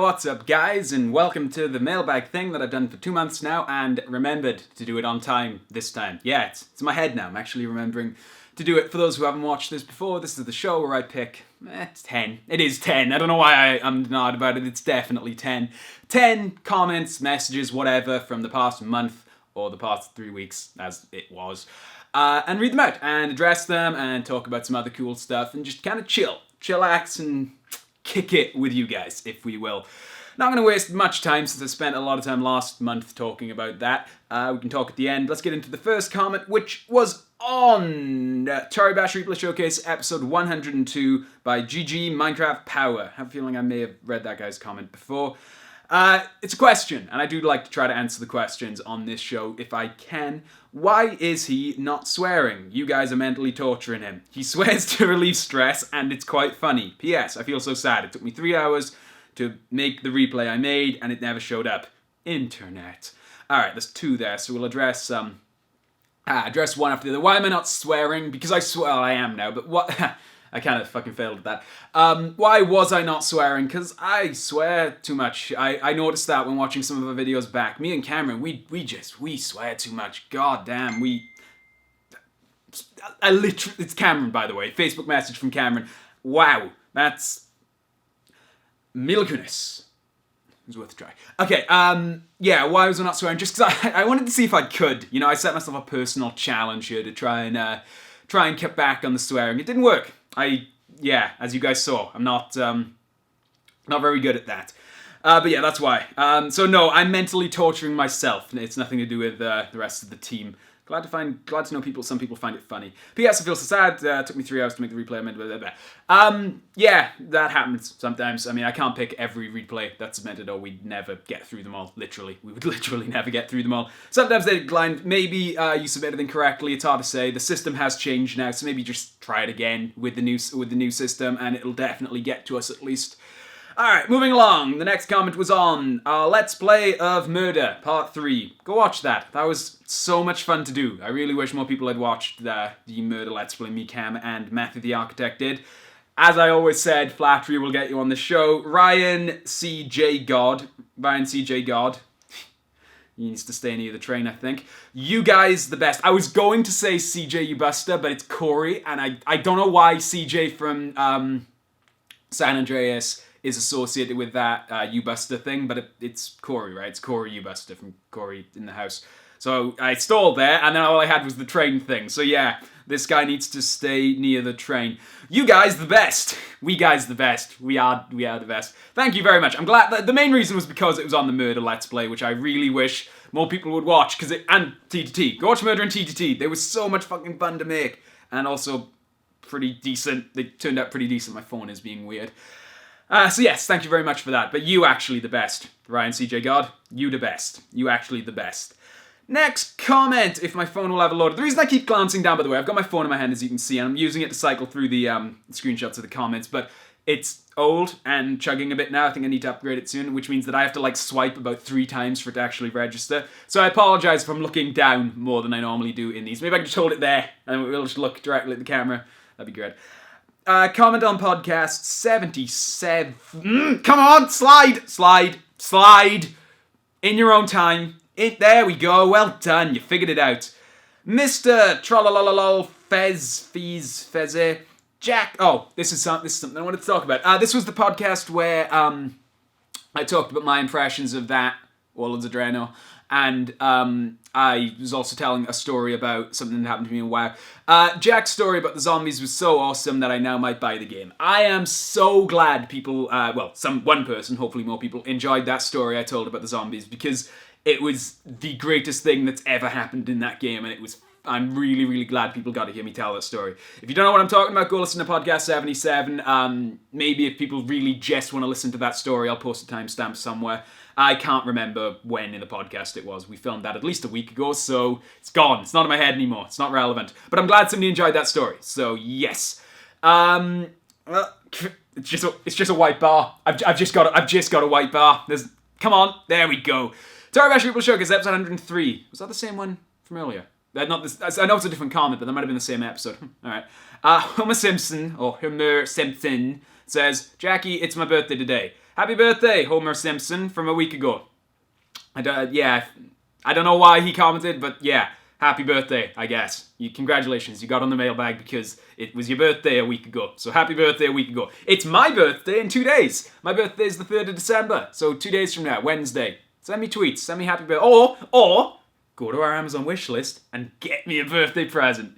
what's up guys, and welcome to the mailbag thing that I've done for 2 months now and remembered to do it on time this time. Yeah, it's in my head now. I'm actually remembering to do it. For those who haven't watched this before, this is the show where I pick, it's 10. It is 10. I don't know why I'm not about it. It's definitely 10. 10 comments, messages, whatever, from the past month or the past 3 weeks, as it was. And read them out and address them and talk about some other cool stuff and just kind of chillax and kick it with you guys, if we will. Not going to waste much time since I spent a lot of time last month talking about that. We can talk at the end. Let's get into the first comment, which was on Atari Bash Replay Showcase episode 102 by GG Minecraft Power. I have a feeling I may have read that guy's comment before. It's a question, and I do like to try to answer the questions on this show if I can. Why is he not swearing? You guys are mentally torturing him. He swears to relieve stress, and it's quite funny. P.S. I feel so sad. It took me 3 hours to make the replay I made, and it never showed up. Internet. Alright, there's 2 there, so we'll address one after the other. Why am I not swearing? Because I swear, well, I am now, but what... I kind of fucking failed at that. Why was I not swearing? Because I swear too much. I noticed that when watching some of our videos back. Me and Cameron, we swear too much. God damn, I literally, it's Cameron, by the way. Facebook message from Cameron. Wow, that's Mila Kunis. It was worth a try. Okay, yeah, why was I not swearing? Just because I wanted to see if I could. You know, I set myself a personal challenge here to try and get back on the swearing. It didn't work. Yeah, as you guys saw, I'm not very good at that. But yeah, that's why. So no, I'm mentally torturing myself. It's nothing to do with the rest of the team. Glad to know some people find it funny. P.S. I feel so sad. Took me 3 hours to make the replay. Yeah, that happens sometimes. I mean, I can't pick every replay that's submitted, or we'd never get through them all. Literally, we would literally never get through them all. Sometimes they decline. Maybe you submitted incorrectly. It's hard to say. The system has changed now, so maybe just try it again with the new system, and it'll definitely get to us at least. Alright, moving along. The next comment was on Let's Play of Murder, Part 3. Go watch that. That was so much fun to do. I really wish more people had watched the Murder Let's Play me, Cam, and Matthew the Architect did. As I always said, flattery will get you on the show. Ryan C.J. God. He needs to stay near the train, I think. You guys, the best. I was going to say CJ Ubuster, but it's Corey, and I don't know why CJ from San Andreas is associated with that Ubuster thing, but it's Corey, right? It's Corey Ubuster from Corey in the House. So I stalled there, and then all I had was the train thing. So yeah, this guy needs to stay near the train. You guys, the best. We guys, the best. We are the best. Thank you very much. I'm glad that the main reason was because it was on the Murder Let's Play, which I really wish more people would watch, and TTT. Go watch Murder and TTT. They were so much fucking fun to make, and also pretty decent. They turned out pretty decent. My phone is being weird. So yes, thank you very much for that. But you actually the best. Ryan C.J. God, you the best. You actually the best. Next comment, if my phone will have a load. The reason I keep glancing down, by the way, I've got my phone in my hand, as you can see, and I'm using it to cycle through the screenshots of the comments, but it's old and chugging a bit now. I think I need to upgrade it soon, which means that I have to swipe about 3 times for it to actually register. So I apologize if I'm looking down more than I normally do in these. Maybe I can just hold it there, and we'll just look directly at the camera. That'd be great. Comment on podcast 77. Come on, slide. In your own time. There we go. Well done. You figured it out. Mr. Trolalalal Feze Jack. Oh, this is something I wanted to talk about. This was the podcast where I talked about my impressions of that Warlords of Draenor. And I was also telling a story about something that happened to me in WoW. Jack's story about the zombies was so awesome that I now might buy the game. I am so glad people, one person, hopefully more people, enjoyed that story I told about the zombies, because it was the greatest thing that's ever happened in that game, and I'm really, really glad people got to hear me tell that story. If you don't know what I'm talking about, go listen to podcast 77. Maybe if people really just want to listen to that story, I'll post a timestamp somewhere. I can't remember when in the podcast it was. We filmed that at least a week ago, so it's gone. It's not in my head anymore. It's not relevant. But I'm glad somebody enjoyed that story. So yes, it's just a white bar. I've just got a white bar. Come on, there we go. Atari Bash Replay Showcase episode 103. Was that the same one from earlier? Not this. I know it's a different comment, but that might have been the same episode. All right. Homer Simpson says, Jackie, it's my birthday today. Happy birthday, Homer Simpson, from a week ago. I don't know why he commented, but yeah, happy birthday, I guess. Congratulations, you got on the mailbag because it was your birthday a week ago. So happy birthday a week ago. It's my birthday in 2 days. My birthday is the 3rd of December, so 2 days from now, Wednesday. Send me tweets, send me happy birthday, or go to our Amazon wish list and get me a birthday present.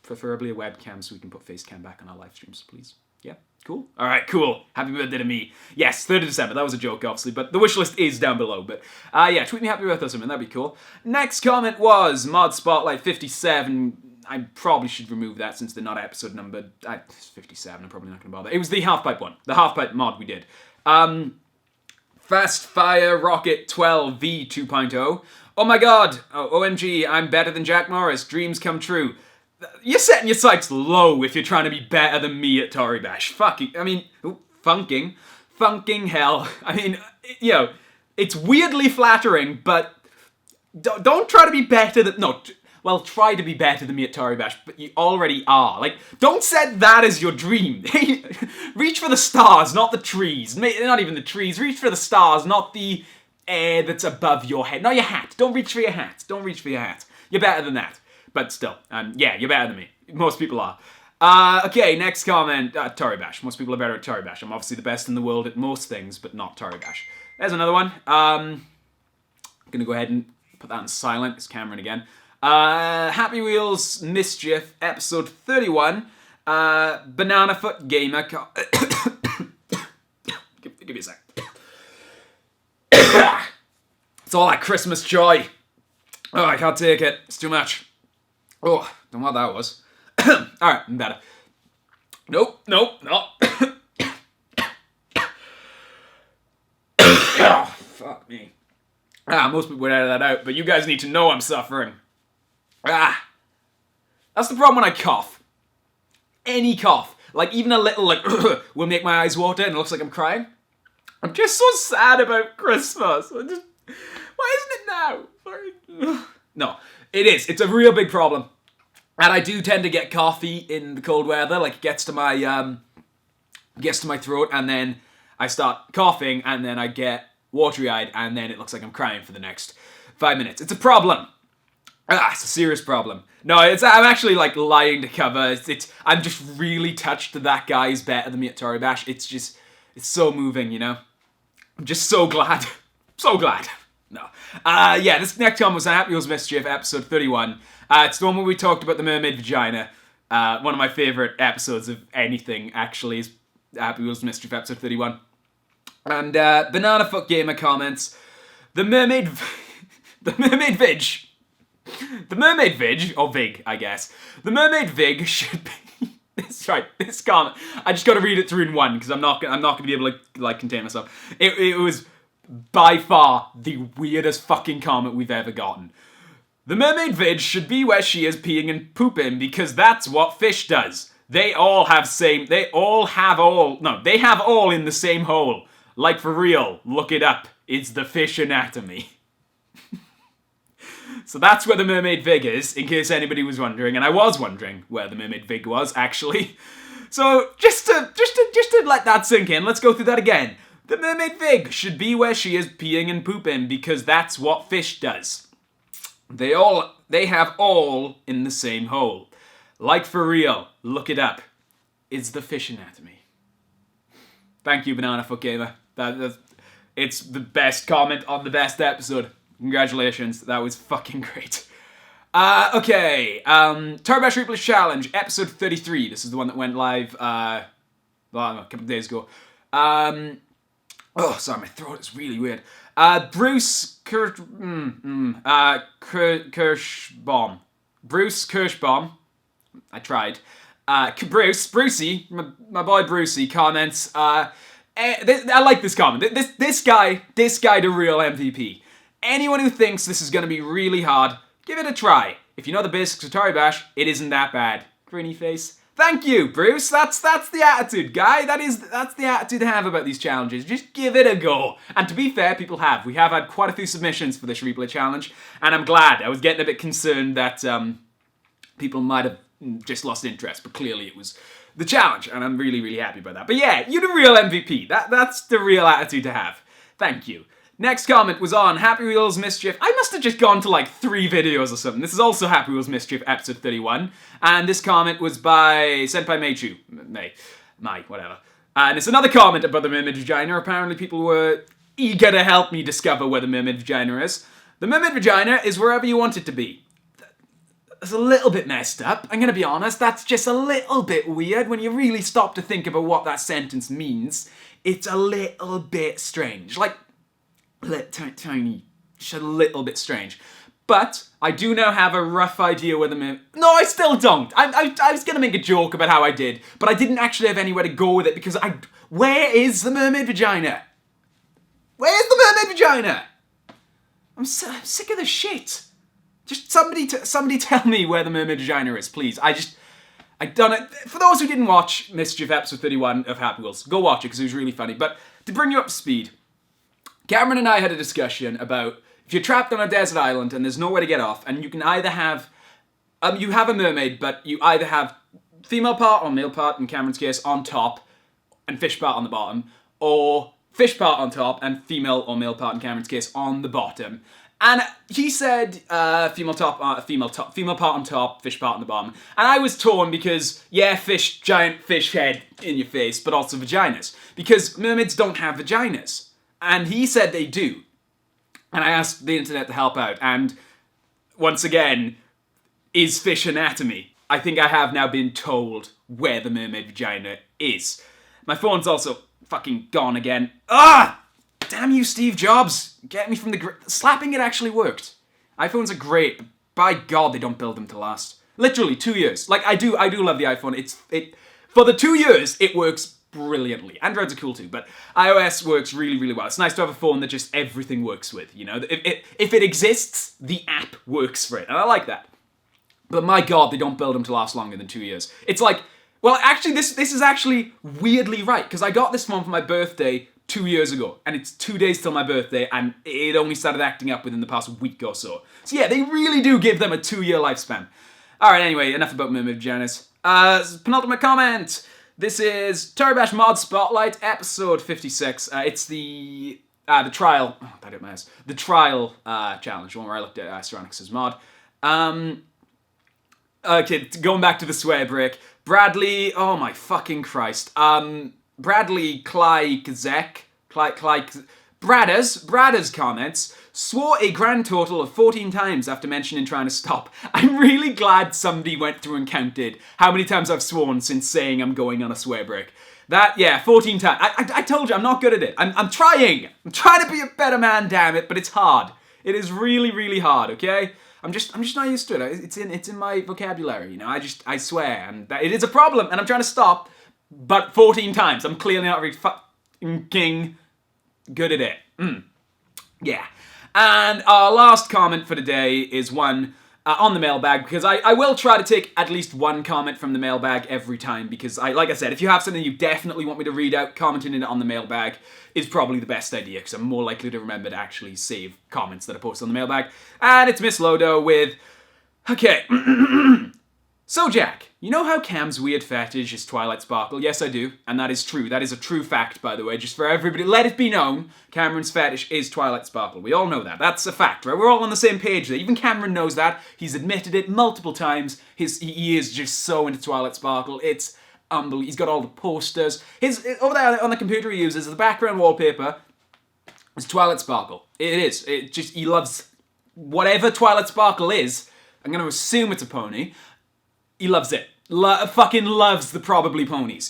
Preferably a webcam so we can put face cam back on our live streams, please. Yeah, cool. All right, cool. Happy birthday to me. Yes, 3rd of December. That was a joke, obviously, but the wish list is down below. But yeah, tweet me happy birthday or something. That'd be cool. Next comment was Mod Spotlight 57. I probably should remove that since they're not episode numbered. It's 57. I'm probably not going to bother. It was the half-pipe one. The half-pipe mod we did. Fast Fire Rocket 12 V 2.0. Oh my god. Oh, OMG, I'm better than Jack Morris. Dreams come true. You're setting your sights low if you're trying to be better than me at Tory Bash. Funking hell. I mean, it's weirdly flattering, but don't try to be better than... No, well, try to be better than me at Tory Bash, but you already are. Like, don't set that as your dream. Reach for the stars, not the trees. Not even the trees. Reach for the stars, not the air that's above your head. Not your hat. Don't reach for your hat. Don't reach for your hat. You're better than that. But still, yeah, you're better than me. Most people are. Okay, next comment. Tory Bash. Most people are better at Tory Bash. I'm obviously the best in the world at most things, but not Tory Bash. There's another one. I'm gonna go ahead and put that on silent. It's Cameron again. Happy Wheels Mischief, episode 31. Banana Foot Gamer. Give me a sec. It's all that Christmas joy. Oh, I can't take it. It's too much. Oh, don't know what that was. Alright, I'm better. Nope, no. Oh, fuck me. Most people would edit that out, but you guys need to know I'm suffering. That's the problem when I cough. Any cough. Like, even a little, will make my eyes water and it looks like I'm crying. I'm just so sad about Christmas. Why isn't it now? No, it is. It's a real big problem. And I do tend to get coffee in the cold weather. Like, it gets to my throat, and then I start coughing, and then I get watery-eyed, and then it looks like I'm crying for the next 5 minutes. It's a problem. It's a serious problem. No, I'm actually, lying to cover. I'm just really touched that that guy is better than me at Tory Bash. It's so moving, you know? I'm just so glad. So glad. No. Yeah, this next one was Happy Wheels Mischief, episode 31. It's the one where we talked about the mermaid vagina. One of my favourite episodes of anything, actually, is Happy Wheels Mischief, episode 31. And Banana Foot Gamer comments, the mermaid vig, or vig, I guess. The mermaid vig should be... This comment. I just got to read it through in one, because I'm not going to be able to, contain myself. It was... by far the weirdest fucking comment we've ever gotten. The mermaid vig should be where she is peeing and pooping because that's what fish does. They have all in the same hole. Like for real, look it up. It's the fish anatomy. So that's where the mermaid vig is, in case anybody was wondering, and I was wondering where the mermaid vig was, actually. So just to let that sink in, let's go through that again. The mermaid vig should be where she is peeing and pooping because that's what fish does. They have all in the same hole. Like for real, look it up. It's the fish anatomy. Thank you, Banana Foot Gamer. It's the best comment on the best episode. Congratulations, that was fucking great. Okay, Tory Bash Replay Challenge, episode 33. This is the one that went live a couple of days ago. Oh, sorry, my throat is really weird. Bruce Kirschbaum. Bruce Kirschbaum. I tried. Brucey, my boy Brucey comments, I like this comment. This guy the real MVP. Anyone who thinks this is going to be really hard, give it a try. If you know the basics of Tory Bash, it isn't that bad. Grinny face. Thank you, Bruce. That's the attitude, guy. That's the attitude to have about these challenges. Just give it a go. And to be fair, people have. We have had quite a few submissions for this replay challenge, and I'm glad. I was getting a bit concerned that people might have just lost interest, but clearly it was the challenge, and I'm really, really happy about that. But yeah, you're the real MVP. That's the real attitude to have. Thank you. Next comment was on Happy Wheels Mischief. I must have just gone to like 3 videos or something. This is also Happy Wheels Mischief episode 31. And this comment was by Senpai Meichu. Whatever. And it's another comment about the mermaid vagina. Apparently people were eager to help me discover where the mermaid vagina is. The mermaid vagina is wherever you want it to be. It's a little bit messed up, I'm gonna be honest. That's just a little bit weird when you really stop to think about what that sentence means. It's a little bit strange. Like, tiny, just a little bit strange. But I do now have a rough idea where the mermaid... No, I still don't. I was going to make a joke about how I did, but I didn't actually have anywhere to go with it because Where is the mermaid vagina? Where's the mermaid vagina? I'm sick of this shit. Just somebody tell me where the mermaid vagina is, please. I done it. For those who didn't watch Mischief episode 31 of Happy Wheels, go watch it because it was really funny. But to bring you up to speed... Cameron and I had a discussion about if you're trapped on a desert island and there's nowhere to get off, and you can either have, you have a mermaid, but you either have female part or male part, in Cameron's case, on top, and fish part on the bottom, or fish part on top and female or male part, in Cameron's case, on the bottom. And he said female part on top, fish part on the bottom. And I was torn because, yeah, giant fish head in your face, but also vaginas. Because mermaids don't have vaginas. And he said they do. And I asked the internet to help out. And once again, is fish anatomy? I think I have now been told where the mermaid vagina is. My phone's also fucking gone again. Ah! Damn you, Steve Jobs. Get me from the... Slapping it actually worked. iPhones are great, but by God, they don't build them to last. Literally, 2 years. Like, I do love the iPhone. For the 2 years, it works brilliantly. Androids are cool too, but iOS works really, really well. It's nice to have a phone that just everything works with, you know? If it exists, the app works for it, and I like that. But my God, they don't build them to last longer than 2 years. It's like, well, actually, this is actually weirdly right, because I got this phone for my birthday 2 years ago, and it's 2 days till my birthday, and it only started acting up within the past week or so. So yeah, they really do give them a 2-year lifespan. Alright, anyway, enough about mermaid vaginas. Penultimate comment! This is Terry Bash Mod Spotlight, episode 56. It's the trial... Oh, that hit my ass. The trial challenge, the one where I looked at Steronix's mod. Okay, going back to the swear break. Bradley... Oh my fucking Christ. Bradley Klykzek... Bradders comments... Swore a grand total of 14 times after mentioning trying to stop. I'm really glad somebody went through and counted how many times I've sworn since saying I'm going on a swear break. 14 times. I told you, I'm not good at it. I'm trying. I'm trying to be a better man, damn it, but it's hard. It is really, really hard, okay? I'm just not used to it. It's in my vocabulary, you know? I swear, and it is a problem, and I'm trying to stop, but 14 times. I'm clearly not very fucking good at it. Yeah. And our last comment for today is one on the mailbag, because I will try to take at least one comment from the mailbag every time, because like I said, if you have something you definitely want me to read out, commenting it on the mailbag is probably the best idea, because I'm more likely to remember to actually save comments that I post on the mailbag. And it's Miss Lodo with... Okay. So, Jack, you know how Cam's weird fetish is Twilight Sparkle? Yes, I do, and that is true. That is a true fact, by the way, just for everybody. Let it be known, Cameron's fetish is Twilight Sparkle. We all know that. That's a fact, right? We're all on the same page there. Even Cameron knows that. He's admitted it multiple times. He is just so into Twilight Sparkle. It's unbelievable. He's got all the posters. Over there on the computer he uses, the background wallpaper is Twilight Sparkle. It is. He loves whatever Twilight Sparkle is. I'm going to assume it's a pony. He loves it. Fucking loves the probably ponies.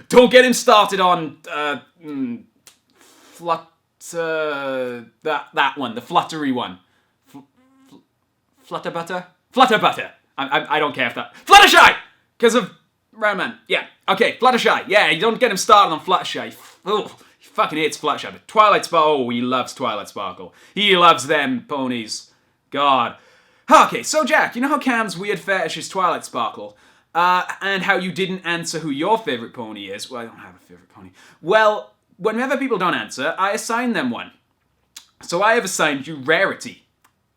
Don't get him started on that one, the fluttery one. Flutterbutter? Flutterbutter. I don't care if that... Fluttershy! Because of Round Man. Yeah. Okay, Fluttershy. Yeah, you don't get him started on Fluttershy. He fucking hates Fluttershy. But Twilight Sparkle, he loves Twilight Sparkle. He loves them ponies. God. Okay, so Jack, you know how Cam's weird fetish is Twilight Sparkle? and how you didn't answer who your favourite pony is. Well, I don't have a favourite pony. Well, whenever people don't answer, I assign them one. So I have assigned you Rarity.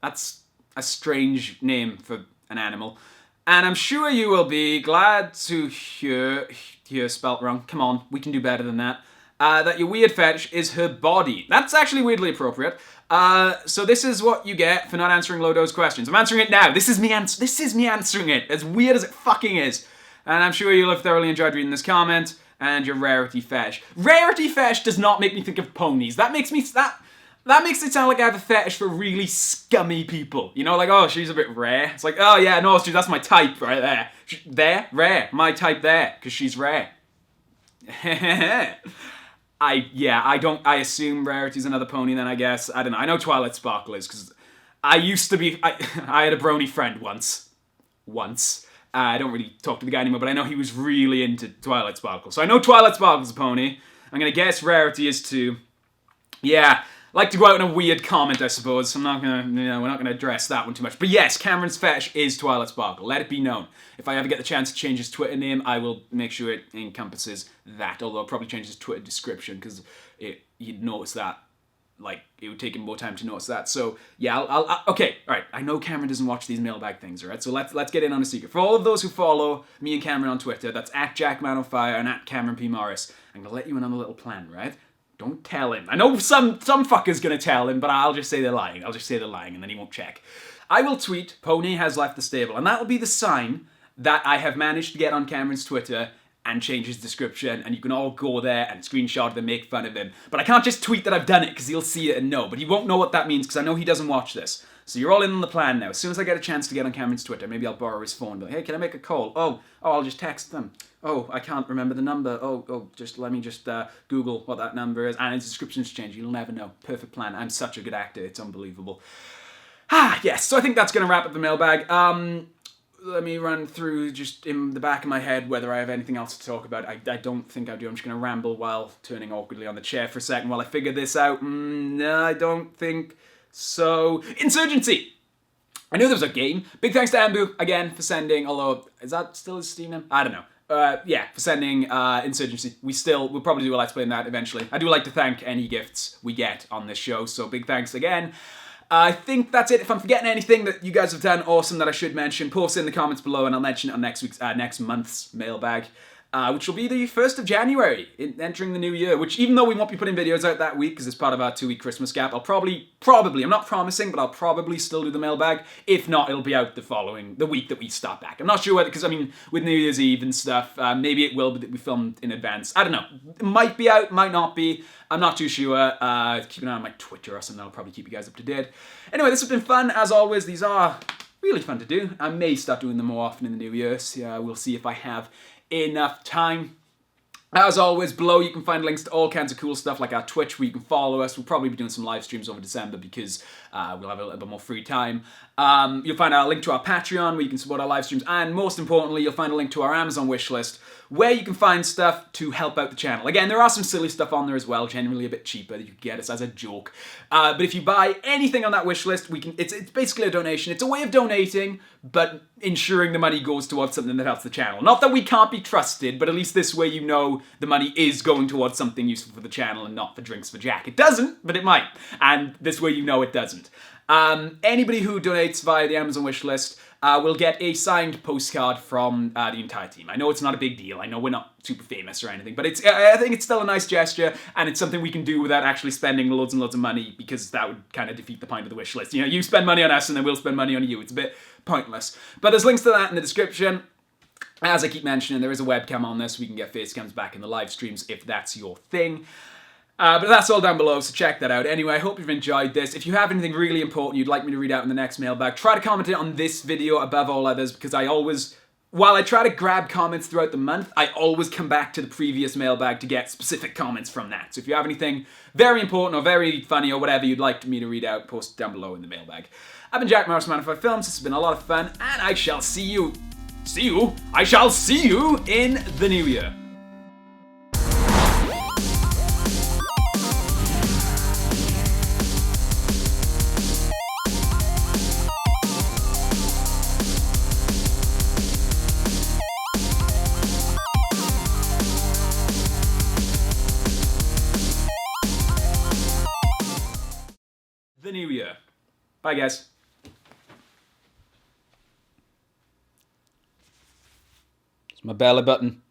That's a strange name for an animal. And I'm sure you will be glad to hear spelt wrong. Come on, we can do better than that. That your weird fetish is her body. That's actually weirdly appropriate. So this is what you get for not answering Lodo's questions. I'm answering it now. This is me answering it. As weird as it fucking is. And I'm sure you'll have thoroughly enjoyed reading this comment. And your Rarity fetish. Rarity fetish does not make me think of ponies. That makes it sound like I have a fetish for really scummy people. You know, like, oh, she's a bit rare. It's like, oh yeah, no, that's my type right there. Rare. My type there, because she's rare. I assume Rarity's another pony then, I guess. I don't know. I know Twilight Sparkle is, because I had a brony friend once. I don't really talk to the guy anymore, but I know he was really into Twilight Sparkle. So I know Twilight Sparkle's a pony. I'm going to guess Rarity is too. Yeah, like to go out in a weird comment, I suppose. I'm not gonna, we're not gonna address that one too much. But yes, Cameron's fetish is Twilight Sparkle. Let it be known. If I ever get the chance to change his Twitter name, I will make sure it encompasses that. Although I'll probably change his Twitter description because you'd notice that. Like, it would take him more time to notice that. So yeah, okay, all right. I know Cameron doesn't watch these mailbag things, all right? So let's get in on a secret. For all of those who follow me and Cameron on Twitter, that's @JackmanOnFire and @CameronPMorris. I'm gonna let you in on a little plan, right? Don't tell him. I know some fucker's gonna tell him, but I'll just say they're lying. And then he won't check. I will tweet, Pony has left the stable, and that will be the sign that I have managed to get on Cameron's Twitter and change his description, and you can all go there and screenshot it and make fun of him. But I can't just tweet that I've done it, because he'll see it and know. But he won't know what that means, because I know he doesn't watch this. So you're all in on the plan now. As soon as I get a chance to get on Cameron's Twitter, maybe I'll borrow his phone. But hey, can I make a call? Oh, I'll just text them. Oh, I can't remember the number. Just let me Google what that number is. And his description's changed. You'll never know. Perfect plan. I'm such a good actor. It's unbelievable. Yes. So I think that's going to wrap up the mailbag. Let me run through just in the back of my head whether I have anything else to talk about. I don't think I do. I'm just going to ramble while turning awkwardly on the chair for a second while I figure this out. No, I don't think so. Insurgency! I knew there was a game. Big thanks to Ambu, again, for sending, although, is that still his Steam name? I don't know. For sending Insurgency. We'll probably do a Let's Play on that eventually. I do like to thank any gifts we get on this show, so big thanks again. I think that's it. If I'm forgetting anything that you guys have done awesome that I should mention, post it in the comments below and I'll mention it on next month's mailbag. Which will be the 1st of January, entering the new year, which even though we won't be putting videos out that week because it's part of our 2-week Christmas gap, I'll probably, I'm not promising, but I'll probably still do the mailbag. If not, it'll be out the week that we start back. I'm not sure whether, because I mean, with New Year's Eve and stuff, maybe it will, but we filmed in advance. I don't know. It might be out, might not be. I'm not too sure. Keep an eye on my Twitter or something. I'll probably keep you guys up to date. Anyway, this has been fun. As always, these are really fun to do. I may start doing them more often in the new year, so we'll see if I have enough time. As always, below you can find links to all kinds of cool stuff like our Twitch where you can follow us. We'll probably be doing some live streams over December because we'll have a little bit more free time. You'll find a link to our Patreon where you can support our live streams, and most importantly, you'll find a link to our Amazon wishlist where you can find stuff to help out the channel. Again, there are some silly stuff on there as well, generally a bit cheaper that you can get us as a joke. But if you buy anything on that wish list, it's basically a donation. It's a way of donating, but ensuring the money goes towards something that helps the channel. Not that we can't be trusted, but at least this way you know the money is going towards something useful for the channel and not for Drinks for Jack. It doesn't, but it might. And this way you know it doesn't. Anybody who donates via the Amazon wish list will get a signed postcard from the entire team. I know it's not a big deal. I know we're not super famous or anything, but I think it's still a nice gesture, and it's something we can do without actually spending loads and loads of money, because that would kind of defeat the point of the wish list. You know, you spend money on us and then we'll spend money on you. It's a bit pointless. But there's links to that in the description. As I keep mentioning, there is a webcam on this. We can get face cams back in the live streams if that's your thing. But that's all down below, so check that out. Anyway, I hope you've enjoyed this. If you have anything really important you'd like me to read out in the next mailbag, try to comment it on this video above all others, because while I try to grab comments throughout the month, I always come back to the previous mailbag to get specific comments from that. So if you have anything very important or very funny or whatever you'd like me to read out, post it down below in the mailbag. I've been Jack Morris from Man5 Films. This has been a lot of fun, and I shall see you in the new year. the new year. Bye, guys. It's my belly button.